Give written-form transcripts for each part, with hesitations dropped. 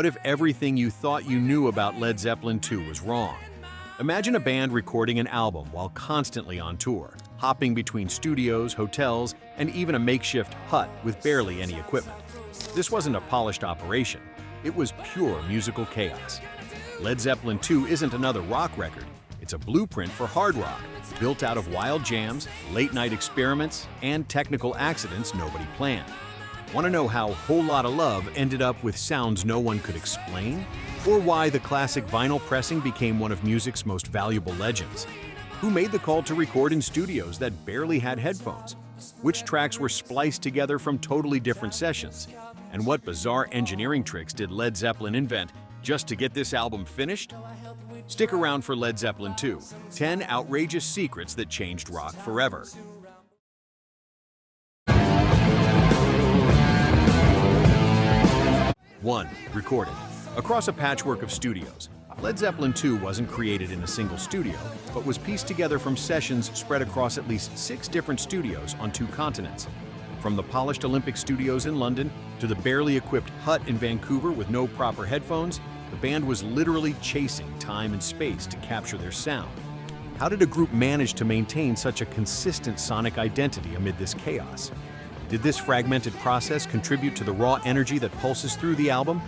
What if everything you thought you knew about Led Zeppelin II was wrong? Imagine a band recording an album while constantly on tour, hopping between studios, hotels, and even a makeshift hut with barely any equipment. This wasn't a polished operation. It was pure musical chaos. Led Zeppelin II isn't another rock record. It's a blueprint for hard rock, built out of wild jams, late-night experiments, and technical accidents nobody planned. Want to know how Whole Lotta Love ended up with sounds no one could explain? Or why the classic vinyl pressing became one of music's most valuable legends? Who made the call to record in studios that barely had headphones? Which tracks were spliced together from totally different sessions? And what bizarre engineering tricks did Led Zeppelin invent just to get this album finished? Stick around for Led Zeppelin II, 10 outrageous secrets that changed rock forever. 1. Recorded. Across a patchwork of studios, Led Zeppelin II wasn't created in a single studio, but was pieced together from sessions spread across at least 6 different studios on 2 continents. From the polished Olympic studios in London to the barely equipped hut in Vancouver with no proper headphones, the band was literally chasing time and space to capture their sound. How did a group manage to maintain such a consistent sonic identity amid this chaos? Did this fragmented process contribute to the raw energy that pulses through the album?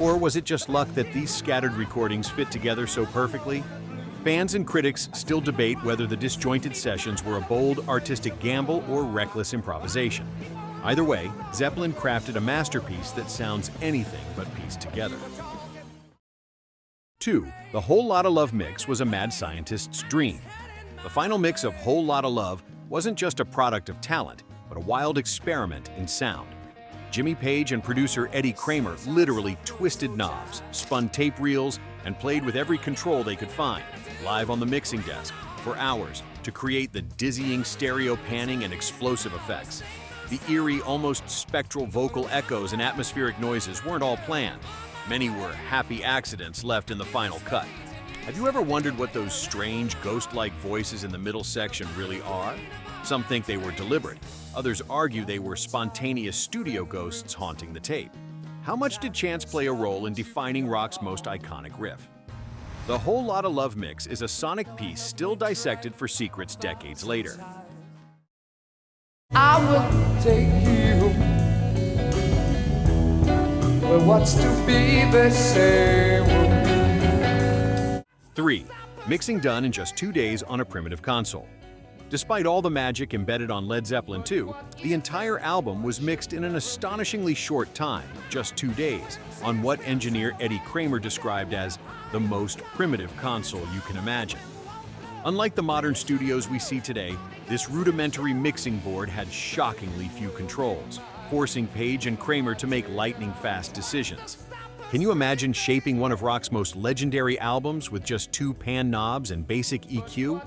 Or was it just luck that these scattered recordings fit together so perfectly? Fans and critics still debate whether the disjointed sessions were a bold artistic gamble or reckless improvisation. Either way, Zeppelin crafted a masterpiece that sounds anything but pieced together. 2. The Whole Lotta Love mix was a mad scientist's dream. The final mix of Whole Lotta Love wasn't just a product of talent, but a wild experiment in sound. Jimmy Page and producer Eddie Kramer literally twisted knobs, spun tape reels, and played with every control they could find, live on the mixing desk, for hours, to create the dizzying stereo panning and explosive effects. The eerie, almost spectral vocal echoes and atmospheric noises weren't all planned. Many were happy accidents left in the final cut. Have you ever wondered what those strange, ghost-like voices in the middle section really are? Some think they were deliberate. Others argue they were spontaneous studio ghosts haunting the tape. How much did chance play a role in defining rock's most iconic riff? The Whole Lotta Love mix is a sonic piece still dissected for secrets decades later. I will take you where what's to be the same. 3. Mixing done in just 2 days on a primitive console. Despite all the magic embedded on Led Zeppelin II, the entire album was mixed in an astonishingly short time, just 2 days, on what engineer Eddie Kramer described as the most primitive console you can imagine. Unlike the modern studios we see today, this rudimentary mixing board had shockingly few controls, forcing Page and Kramer to make lightning-fast decisions. Can you imagine shaping one of rock's most legendary albums with just 2 pan knobs and basic EQ?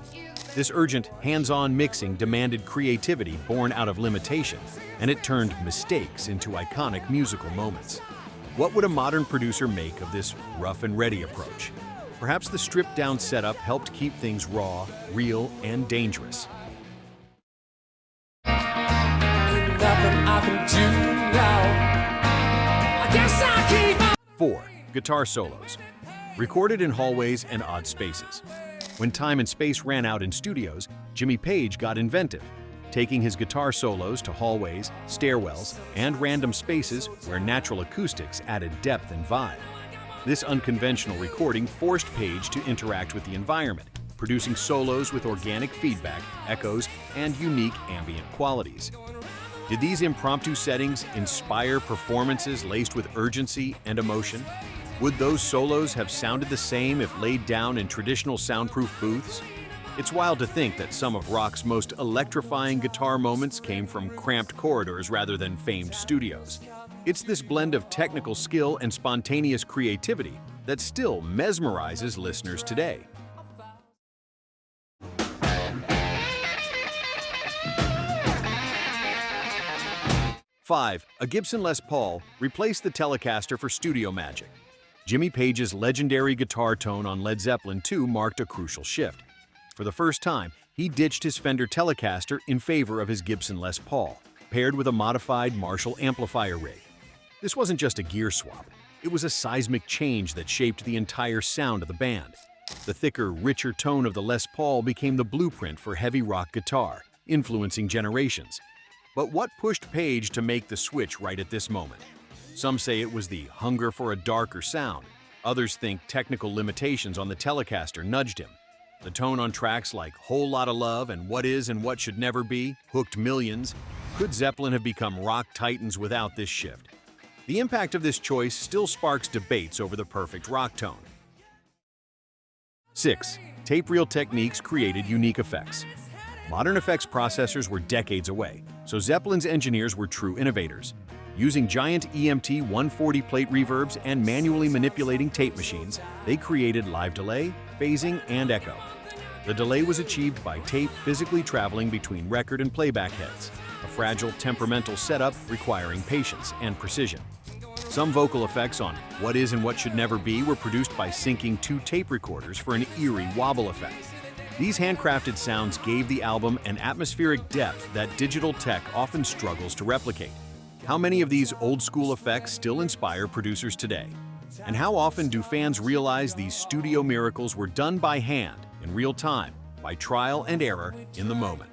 This urgent, hands-on mixing demanded creativity born out of limitation, and it turned mistakes into iconic musical moments. What would a modern producer make of this rough-and-ready approach? Perhaps the stripped-down setup helped keep things raw, real, and dangerous. Ain't nothing I can do now. I guess I'll keep on. 4. Guitar solos. Recorded in hallways and odd spaces. When time and space ran out in studios, Jimmy Page got inventive, taking his guitar solos to hallways, stairwells, and random spaces where natural acoustics added depth and vibe. This unconventional recording forced Page to interact with the environment, producing solos with organic feedback, echoes, and unique ambient qualities. Did these impromptu settings inspire performances laced with urgency and emotion? Would those solos have sounded the same if laid down in traditional soundproof booths? It's wild to think that some of rock's most electrifying guitar moments came from cramped corridors rather than famed studios. It's this blend of technical skill and spontaneous creativity that still mesmerizes listeners today. 5. A Gibson Les Paul replaced the Telecaster for studio magic. Jimmy Page's legendary guitar tone on Led Zeppelin II marked a crucial shift. For the first time, he ditched his Fender Telecaster in favor of his Gibson Les Paul, paired with a modified Marshall amplifier rig. This wasn't just a gear swap. It It was a seismic change that shaped the entire sound of the band. The thicker, richer tone of the Les Paul became the blueprint for heavy rock guitar, influencing generations. But what pushed Page to make the switch right at this moment? Some say it was the hunger for a darker sound. Others think technical limitations on the Telecaster nudged him. The tone on tracks like Whole Lotta Love and What Is and What Should Never Be hooked millions. Could Zeppelin have become rock titans without this shift? The impact of this choice still sparks debates over the perfect rock tone. 6. Tape reel techniques created unique effects. Modern effects processors were decades away, so Zeppelin's engineers were true innovators. Using giant EMT 140 plate reverbs and manually manipulating tape machines, they created live delay, phasing, and echo. The delay was achieved by tape physically traveling between record and playback heads, a fragile, temperamental setup requiring patience and precision. Some vocal effects on What Is and What Should Never Be were produced by syncing two tape recorders for an eerie wobble effect. These handcrafted sounds gave the album an atmospheric depth that digital tech often struggles to replicate. How many of these old-school effects still inspire producers today? And how often do fans realize these studio miracles were done by hand, in real time, by trial and error in the moment?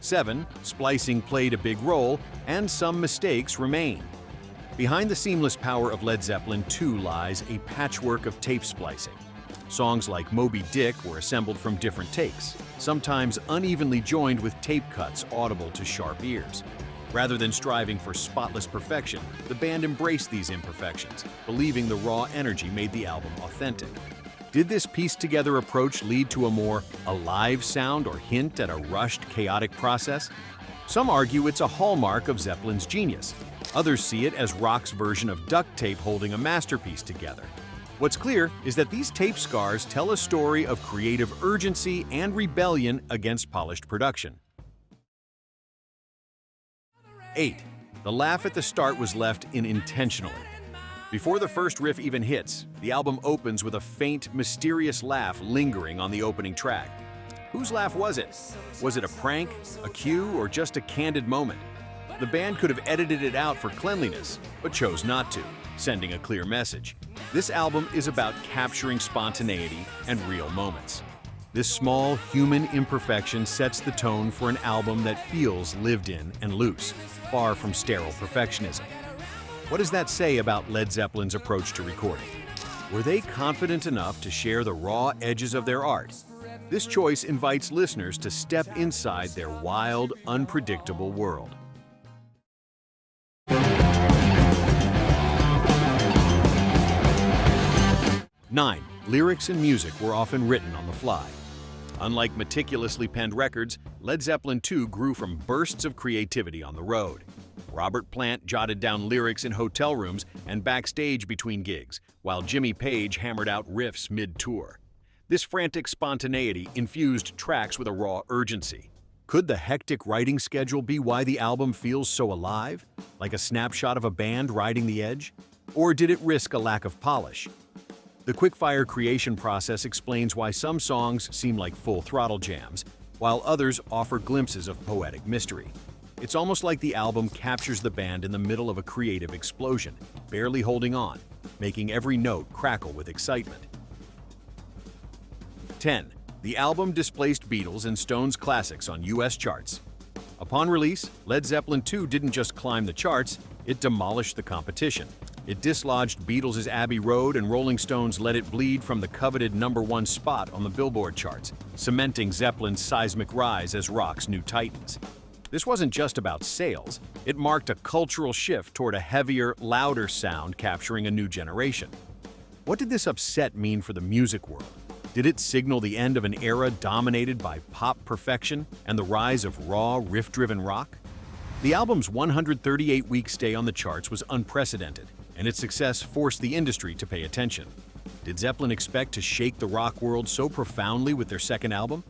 7. Splicing played a big role, and some mistakes remain. Behind the seamless power of Led Zeppelin II lies a patchwork of tape splicing. Songs like Moby Dick were assembled from different takes, sometimes unevenly joined with tape cuts audible to sharp ears. Rather than striving for spotless perfection, the band embraced these imperfections, believing the raw energy made the album authentic. Did this pieced-together approach lead to a more alive sound or hint at a rushed, chaotic process? Some argue it's a hallmark of Zeppelin's genius. Others see it as rock's version of duct tape holding a masterpiece together. What's clear is that these tape scars tell a story of creative urgency and rebellion against polished production. 8. The laugh at the start was left in intentionally. Before the first riff even hits, the album opens with a faint, mysterious laugh lingering on the opening track. Whose laugh was it? Was it a prank, a cue, or just a candid moment? The band could have edited it out for cleanliness, but chose not to, sending a clear message. This album is about capturing spontaneity and real moments. This small, human imperfection sets the tone for an album that feels lived in and loose, far from sterile perfectionism. What does that say about Led Zeppelin's approach to recording? Were they confident enough to share the raw edges of their art? This choice invites listeners to step inside their wild, unpredictable world. 9. Lyrics and music were often written on the fly. Unlike meticulously penned records, Led Zeppelin II grew from bursts of creativity on the road. Robert Plant jotted down lyrics in hotel rooms and backstage between gigs, while Jimmy Page hammered out riffs mid-tour. This frantic spontaneity infused tracks with a raw urgency. Could the hectic writing schedule be why the album feels so alive, like a snapshot of a band riding the edge? Or did it risk a lack of polish? The quick-fire creation process explains why some songs seem like full-throttle jams, while others offer glimpses of poetic mystery. It's almost like the album captures the band in the middle of a creative explosion, barely holding on, making every note crackle with excitement. 10. The album displaced Beatles and Stones classics on US charts. Upon release, Led Zeppelin II didn't just climb the charts, it demolished the competition. It dislodged Beatles' Abbey Road, and Rolling Stones Let It Bleed from the coveted #1 spot on the Billboard charts, cementing Zeppelin's seismic rise as rock's new titans. This wasn't just about sales, it marked a cultural shift toward a heavier, louder sound capturing a new generation. What did this upset mean for the music world? Did it signal the end of an era dominated by pop perfection and the rise of raw, riff-driven rock? The album's 138-week stay on the charts was unprecedented, and its success forced the industry to pay attention. Did Zeppelin expect to shake the rock world so profoundly with their second album?